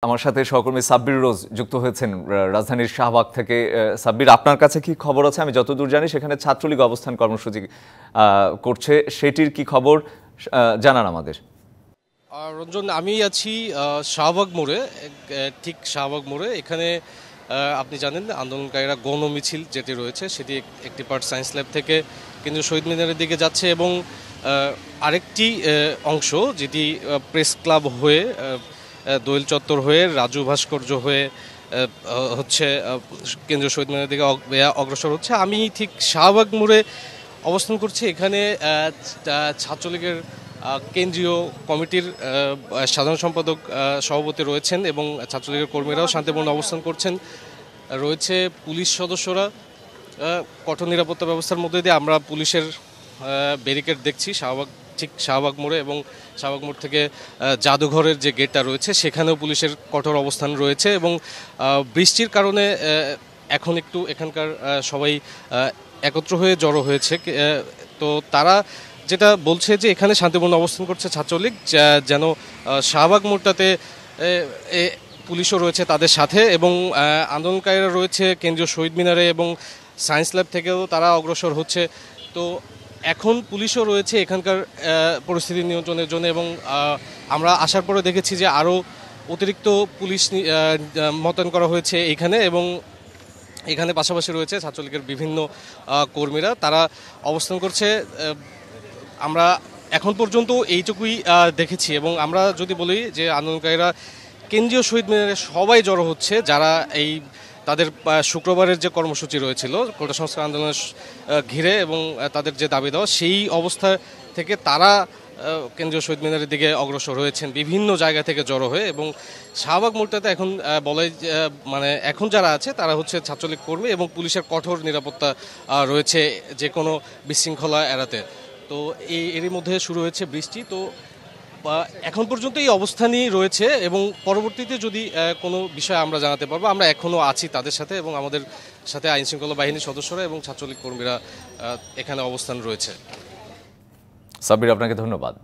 আমার সাথে সহকর্মী সাব্বির রোজ যুক্ত হয়েছেন রাজধানীর শাহবাগ থেকে। সাব্বির, আপনার কাছে কি খবর আছে? আমি যতদূর জানি সেখানে ছাত্রলীগ অবস্থান কর্মসূচি করছে, সেটির কি খবর জানান আমাদের। রঞ্জন, আমি আছি শাহবাগ মোড়ে, ঠিক শাহবাগ মোড়ে। এখানে আপনি জানেন আন্দোলনকারীরা গণমিছিল যেটি রয়েছে সেটি একটি পার্ট সায়েন্স ল্যাব থেকে কেন্দ্রীয় শহীদ মিনারের দিকে যাচ্ছে এবং আরেকটি অংশ যেটি প্রেস ক্লাব হয়ে দোয়েল চত্বর হয়ে রাজু ভাস্কর্য হয়ে হচ্ছে কেন্দ্রীয় শহীদ মিনারের দিকে অগ্রসর হচ্ছে। আমি ঠিক শাহবাগ মোড়ে অবস্থান করছি। এখানে ছাত্রলীগের কেন্দ্রীয় কমিটির সাধারণ সম্পাদক সভাপতি রয়েছেন এবং ছাত্রলীগের কর্মীরাও শান্তিপূর্ণ অবস্থান করছেন। রয়েছে পুলিশ সদস্যরা। কঠোর নিরাপত্তা ব্যবস্থার মধ্যে দিয়ে আমরা পুলিশের ব্যারিকেড দেখছি ঠিক শাহবাগ মোড়ে, এবং শাহবাগ মোড় থেকে জাদুঘরের যে গেটটা রয়েছে সেখানেও পুলিশের কঠোর অবস্থান রয়েছে। এবং বৃষ্টির কারণে এখন একটু এখানকার সবাই একত্র হয়ে জড়ো হয়েছে। তো তারা যেটা বলছে যে এখানে শান্তিপূর্ণ অবস্থান করছে ছাত্রলীগ, যেন শাহবাগ মোড়টাতে পুলিশও রয়েছে তাদের সাথে, এবং আন্দোলনকারীরা রয়েছে কেন্দ্রীয় শহীদ মিনারে এবং সায়েন্স ল্যাব থেকেও তারা অগ্রসর হচ্ছে। তো এখন পুলিশও রয়েছে এখানকার পরিস্থিতি নিয়ন্ত্রণের জন্য, এবং আমরা আসার পরে দেখেছি যে আরও অতিরিক্ত পুলিশ মোতায়েন করা হয়েছে এখানে, এবং এখানে পাশাপাশি রয়েছে ছাত্রলীগের বিভিন্ন কর্মীরা, তারা অবস্থান করছে। আমরা এখন পর্যন্ত এইটুকুই দেখেছি। এবং আমরা যদি বলি যে আন্দোলনকারীরা কেন্দ্রীয় শহীদ মিনারে সবাই জড়ো হচ্ছে, যারা এই তাদের শুক্রবারের যে কর্মসূচি রয়েছিল কোটা সংস্কার আন্দোলনের ঘিরে এবং তাদের যে দাবি দেওয়া, সেই অবস্থা থেকে তারা কেন্দ্রীয় শহীদ মিনারের দিকে অগ্রসর হয়েছেন বিভিন্ন জায়গা থেকে জড়ো হয়ে। এবং শাহবাগ মোড়টাতে এখন বলাই মানে এখন যারা আছে তারা হচ্ছে ছাত্রলীগ কর্মী, এবং পুলিশের কঠোর নিরাপত্তা রয়েছে যে কোনো বিশৃঙ্খলা এড়াতে। তো এরই মধ্যে শুরু হয়েছে বৃষ্টি। তো এখন পর্যন্ত এই অবস্থানই রয়েছে, এবং পরবর্তীতে যদি কোনো বিষয় আমরা জানাতে পারবো। আমরা এখনও আছি তাদের সাথে, এবং আমাদের সাথে আইনশৃঙ্খলা বাহিনীর সদস্যরা এবং ছাত্রলীগ কর্মীরা এখানে অবস্থান রয়েছে। সাব্বির, আপনাকে ধন্যবাদ।